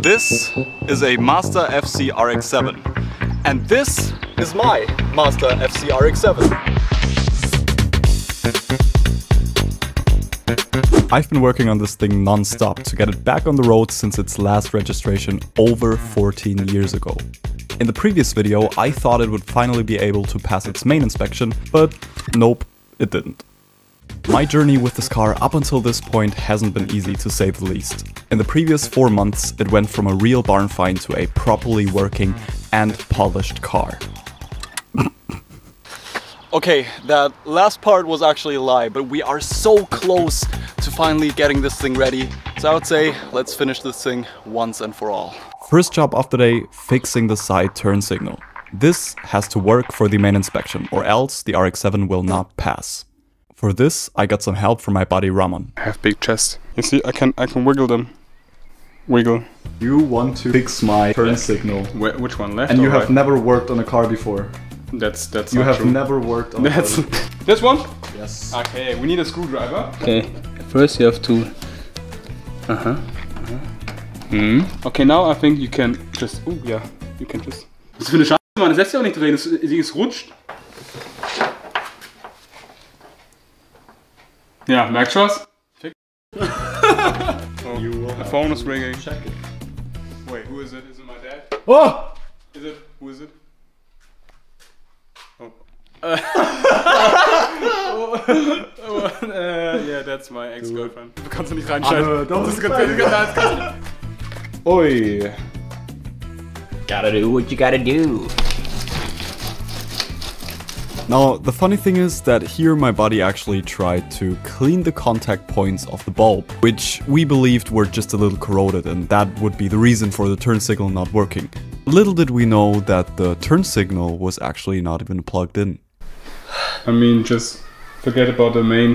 This is a Mazda FC RX-7, and this is my Mazda FC RX-7. I've been working on this thing non-stop to get it back on the road since its last registration over 14 years ago. In the previous video, I thought it would finally be able to pass its main inspection, but nope, it didn't. My journey with this car up until this point hasn't been easy, to say the least. In the previous 4 months, it went from a real barn find to a properly working and polished car. Okay, that last part was actually a lie, but we are so close to finally getting this thing ready. So I would say, let's finish this thing once and for all. First job of the day, fixing the side turn signal. This has to work for the main inspection, or else the RX-7 will not pass. For this, I got some help from my buddy Ramon. I have big chest. You see, I can wiggle them. Wiggle. You want to fix my turn signal. Which one, left? And you or have right? never worked on a car before. That's you not have true. never worked on a car. This one? Yes. Okay, we need a screwdriver. Okay, first you have to. Okay, now I think you can just. Oh ja, you can just. Was ist für eine Scheiße, Mann? Das lässt sich auch nicht drehen. Es rutscht. Ja, merkst du was? Fick. Oh, the phone is ringing. Check it. Wait, who is it? Is it my dad? Oh! Is it? Who is it? Oh. Yeah, that's my ex-girlfriend. Du kannst nicht reinschalten. Doch, das kannst Oi. Gotta do what you gotta do. Now, the funny thing is that here my buddy actually tried to clean the contact points of the bulb, which we believed were just a little corroded, and that would be the reason for the turn signal not working. Little did we know that the turn signal was actually not even plugged in. I mean, just forget about the main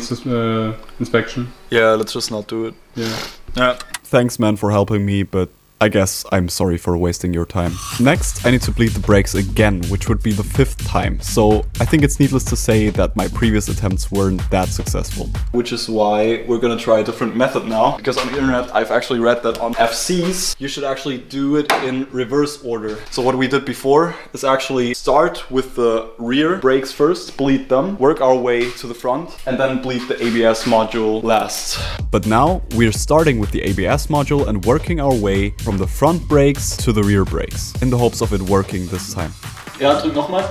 inspection. Yeah, let's just not do it. Yeah. Thanks, man, for helping me, but I guess I'm sorry for wasting your time. Next, I need to bleed the brakes again, which would be the 5th time, so I think it's needless to say that my previous attempts weren't that successful. Which is why we're gonna try a different method now, because on the internet I've actually read that on FCs you should actually do it in reverse order. So what we did before is actually start with the rear brakes first, bleed them, work our way to the front, and then bleed the ABS module last. But now we're starting with the ABS module and working our way from the front brakes to the rear brakes, in the hopes of it working this time. Ja, drück nochmal.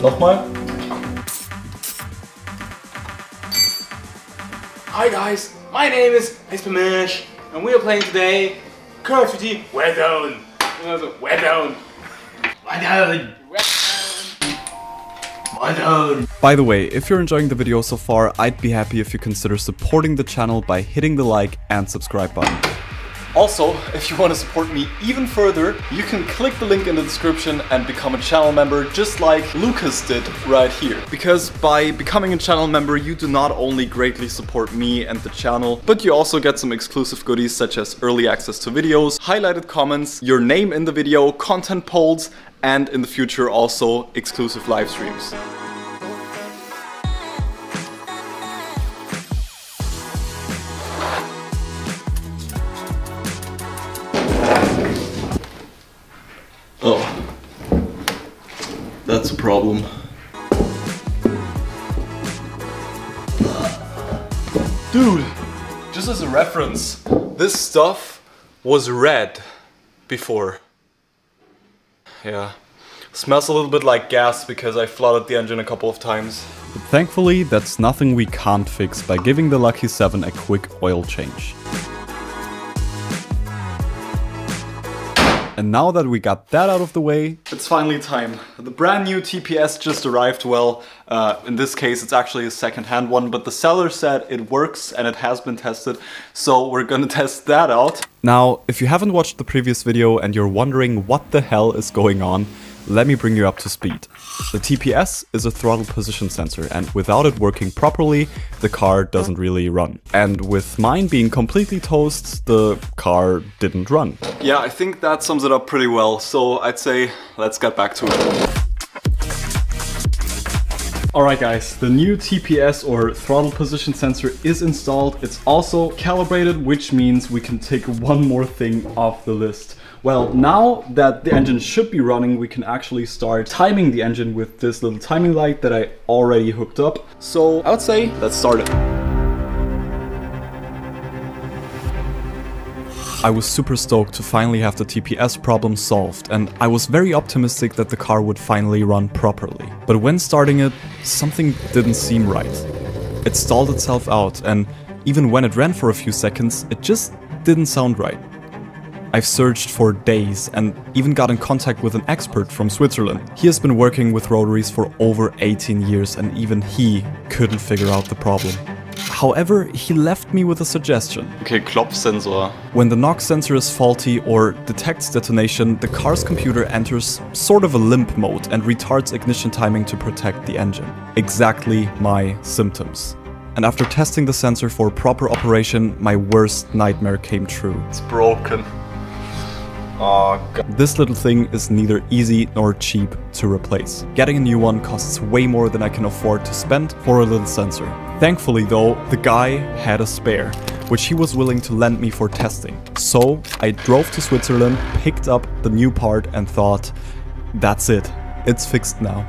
Nochmal. Hi guys, my name is Mesh, and we are playing today Call of Duty Warzone. By the way, if you're enjoying the video so far, I'd be happy if you consider supporting the channel by hitting the like and subscribe button. Also, if you want to support me even further, you can click the link in the description and become a channel member just like Lucas did right here. Because by becoming a channel member, you do not only greatly support me and the channel, but you also get some exclusive goodies such as early access to videos, highlighted comments, your name in the video, content polls, and in the future also exclusive live streams. Oh, that's a problem. Dude, just as a reference, this stuff was red before. Yeah, smells a little bit like gas because I flooded the engine a couple of times. But thankfully, that's nothing we can't fix by giving the Lucky 7 a quick oil change. And now that we got that out of the way, it's finally time. The brand new TPS just arrived. Well, in this case it's actually a second-hand one, but the seller said it works and it has been tested, so we're gonna test that out. Now, if you haven't watched the previous video and you're wondering what the hell is going on, let me bring you up to speed. The TPS is a throttle position sensor, and without it working properly, the car doesn't really run. And with mine being completely toast, the car didn't run. Yeah, I think that sums it up pretty well, so I'd say let's get back to it. Alright guys, the new TPS or throttle position sensor is installed. It's also calibrated, which means we can take one more thing off the list. Well, now that the engine should be running, we can actually start timing the engine with this little timing light that I already hooked up. So I would say, let's start it. I was super stoked to finally have the TPS problem solved, and I was very optimistic that the car would finally run properly. But when starting it, something didn't seem right. It stalled itself out, and even when it ran for a few seconds, it just didn't sound right. I've searched for days and even got in contact with an expert from Switzerland. He has been working with rotaries for over 18 years and even he couldn't figure out the problem. However, he left me with a suggestion. Okay, Klopfsensor. When the knock sensor is faulty or detects detonation, the car's computer enters sort of a limp mode and retards ignition timing to protect the engine. Exactly my symptoms. And after testing the sensor for proper operation, my worst nightmare came true. It's broken. Oh god. This little thing is neither easy nor cheap to replace. Getting a new one costs way more than I can afford to spend for a little sensor. Thankfully though, the guy had a spare, which he was willing to lend me for testing. So I drove to Switzerland, picked up the new part and thought, that's it, it's fixed now.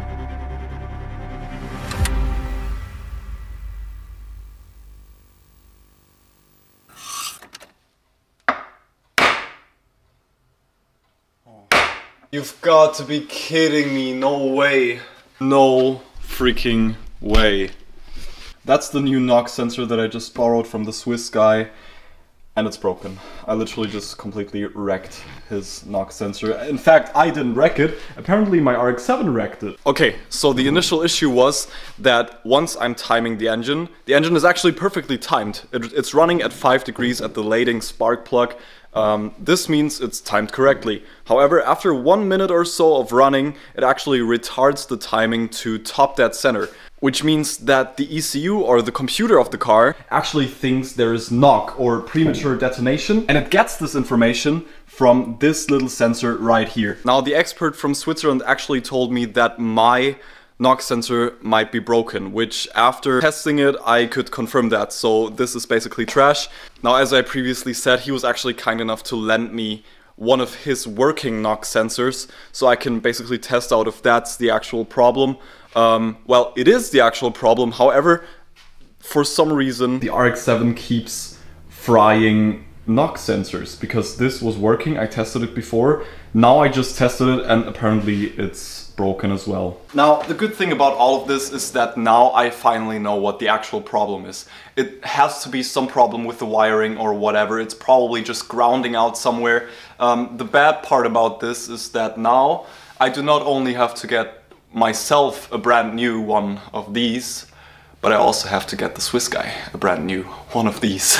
You've got to be kidding me, no way. No freaking way. That's the new knock sensor that I just borrowed from the Swiss guy, and it's broken. I literally just completely wrecked his knock sensor. In fact, I didn't wreck it. Apparently my RX-7 wrecked it. Okay, so the initial issue was that once I'm timing the engine is actually perfectly timed. It's running at 5 degrees at the lading spark plug. This means it's timed correctly. However, after 1 minute or so of running, it actually retards the timing to top dead center, which means that the ECU or the computer of the car Actually thinks there is knock or premature detonation, and it gets this information from this little sensor right here. Now, the expert from Switzerland actually told me that my knock sensor might be broken, which after testing it, I could confirm that. So this is basically trash. Now, as I previously said, he was actually kind enough to lend me one of his working knock sensors, so I can basically test out if that's the actual problem. Well, it is the actual problem. However, for some reason, The RX-7 keeps frying knock sensors because this was working. I tested it before. Now I just tested it and apparently it's broken as well. Now, the good thing about all of this is that now I finally know what the actual problem is. It has to be some problem with the wiring or whatever. It's probably just grounding out somewhere. The bad part about this is that now I do not only have to get myself a brand new one of these, but I also have to get the Swiss guy a brand new one of these.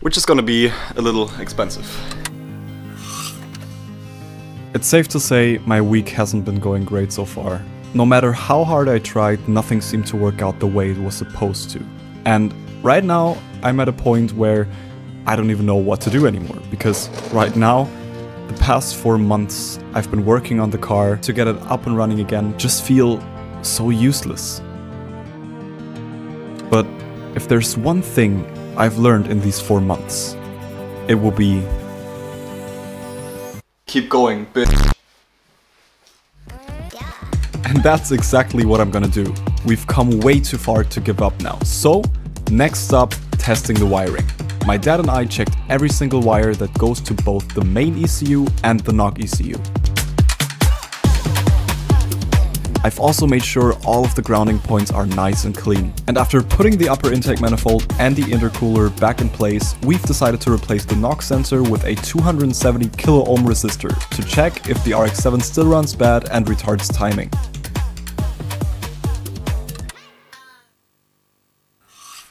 Which is gonna be a little expensive. It's safe to say my week hasn't been going great so far. No matter how hard I tried, nothing seemed to work out the way it was supposed to. And right now, I'm at a point where I don't even know what to do anymore. Because right now, the past 4 months I've been working on the car to get it up and running again just feel so useless. But if there's one thing I've learned in these 4 months, it will be... Keep going, bitch. And that's exactly what I'm gonna do. We've come way too far to give up now. So, next up, testing the wiring. My dad and I checked every single wire that goes to both the main ECU and the knock ECU. I've also made sure all of the grounding points are nice and clean. And after putting the upper intake manifold and the intercooler back in place, we've decided to replace the knock sensor with a 270 kilo ohm resistor to check if the RX-7 still runs bad and retards timing.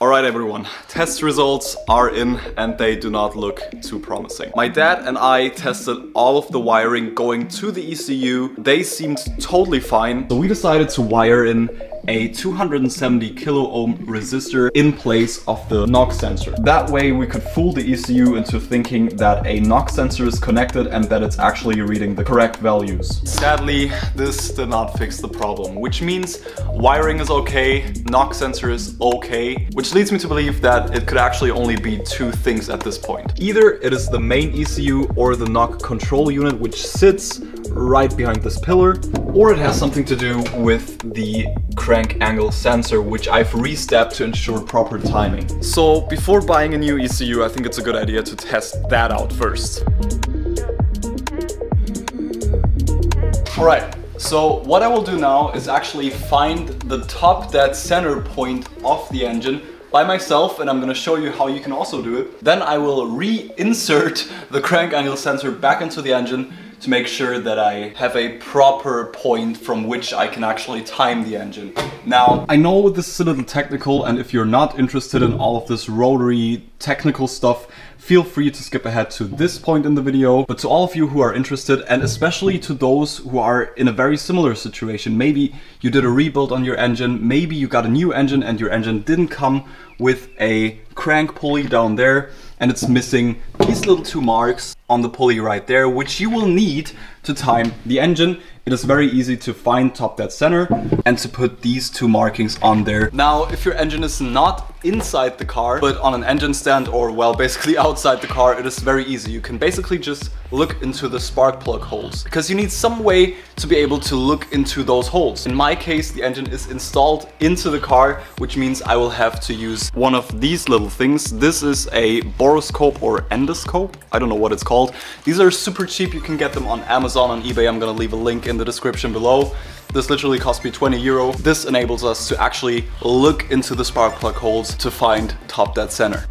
Alright everyone, test results are in and they do not look too promising. My dad and I tested all of the wiring going to the ECU. They seemed totally fine. So we decided to wire in a 270 kilo ohm resistor in place of the knock sensor. That way we could fool the ECU into thinking that a knock sensor is connected and that it's actually reading the correct values. Sadly, this did not fix the problem, which means wiring is okay, knock sensor is okay, which leads me to believe that it could actually only be two things at this point. Either it is the main ECU or the knock control unit, which sits right behind this pillar, or it has something to do with the crank angle sensor, which I've re-stepped to ensure proper timing. So before buying a new ECU, I think it's a good idea to test that out first. Alright, so what I will do now is actually find the top dead center point of the engine by myself, and I'm gonna show you how you can also do it. Then I will reinsert the crank angle sensor back into the engine to make sure that I have a proper point from which I can actually time the engine. Now, I know this is a little technical, and if you're not interested in all of this rotary technical stuff, feel free to skip ahead to this point in the video. But to all of you who are interested, and especially to those who are in a very similar situation, maybe you did a rebuild on your engine, maybe you got a new engine and your engine didn't come with a crank pulley down there, and it's missing these little two marks on the pulley right there, which you will need to time the engine. It is very easy to find top dead center and to put these two markings on there. Now, if your engine is not inside the car, but on an engine stand, or well, basically outside the car, it is very easy. You can basically just look into the spark plug holes, because you need some way to be able to look into those holes. In my case, the engine is installed into the car, which means I will have to use one of these little things. This is a boroscope or endoscope. I don't know what it's called. These are super cheap. You can get them on Amazon, on eBay. I'm gonna leave a link in the description below. This literally cost me 20 euro. This enables us to actually look into the spark plug holes to find top dead center.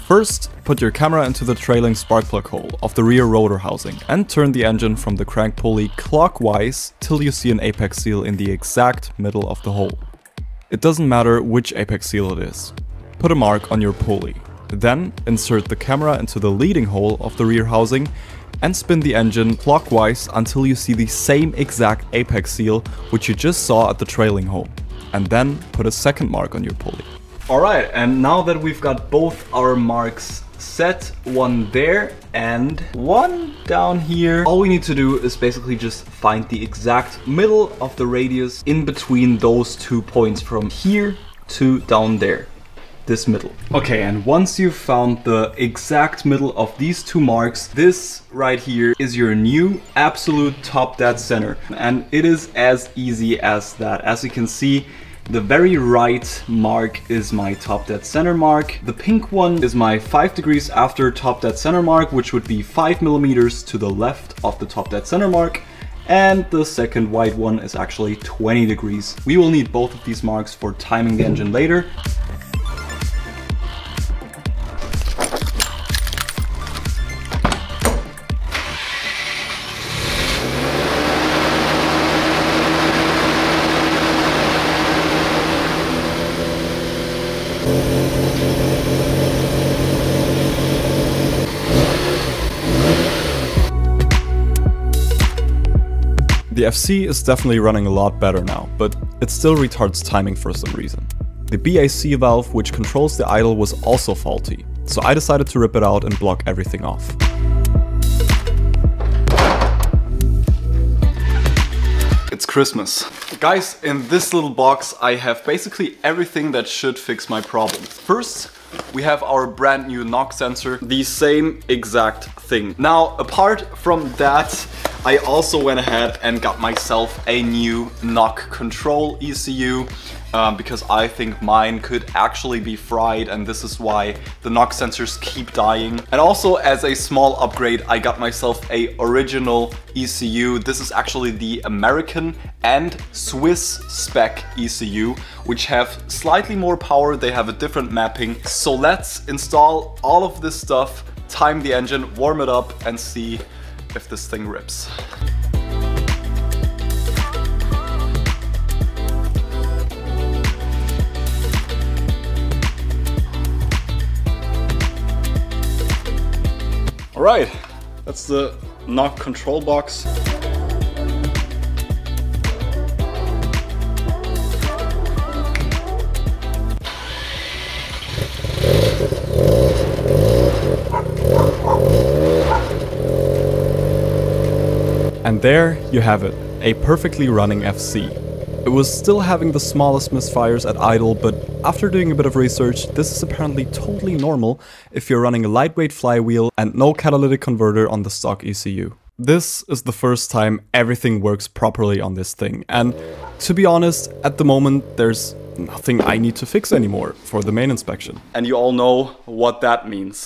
First, put your camera into the trailing spark plug hole of the rear rotor housing and turn the engine from the crank pulley clockwise till you see an apex seal in the exact middle of the hole. It doesn't matter which apex seal it is. Put a mark on your pulley. Then insert the camera into the leading hole of the rear housing and spin the engine clockwise until you see the same exact apex seal which you just saw at the trailing hole. And then put a second mark on your pulley. Alright, and now that we've got both our marks set, one there and one down here, all we need to do is basically just find the exact middle of the radius in between those 2 points from here to down there. This middle. Okay, and once you've found the exact middle of these 2 marks, this right here is your new absolute top dead center. And it is as easy as that. As you can see, the very right mark is my top dead center mark. The pink one is my 5 degrees after top dead center mark, which would be 5 millimeters to the left of the top dead center mark. And the second white one is actually 20 degrees. We will need both of these marks for timing the engine later. The FC is definitely running a lot better now, but it still retards timing for some reason. The BAC valve which controls the idle was also faulty, so I decided to rip it out and block everything off. It's Christmas. Guys, in this little box I have basically everything that should fix my problem. First, we have our brand new knock sensor, the same exact thing. Now, apart from that, I also went ahead and got myself a new knock control ECU because I think mine could actually be fried, and this is why the knock sensors keep dying. And also, as a small upgrade, I got myself a original ECU. This is actually the American and Swiss spec ECU, which have slightly more power. They have a different mapping. So let's install all of this stuff, time the engine, warm it up, and see if this thing rips. Alright, that's the knock control box. And there you have it, a perfectly running FC. It was still having the smallest misfires at idle, but after doing a bit of research, this is apparently totally normal if you're running a lightweight flywheel and no catalytic converter on the stock ECU. This is the first time everything works properly on this thing, and to be honest, at the moment there's nothing I need to fix anymore for the main inspection. And you all know what that means.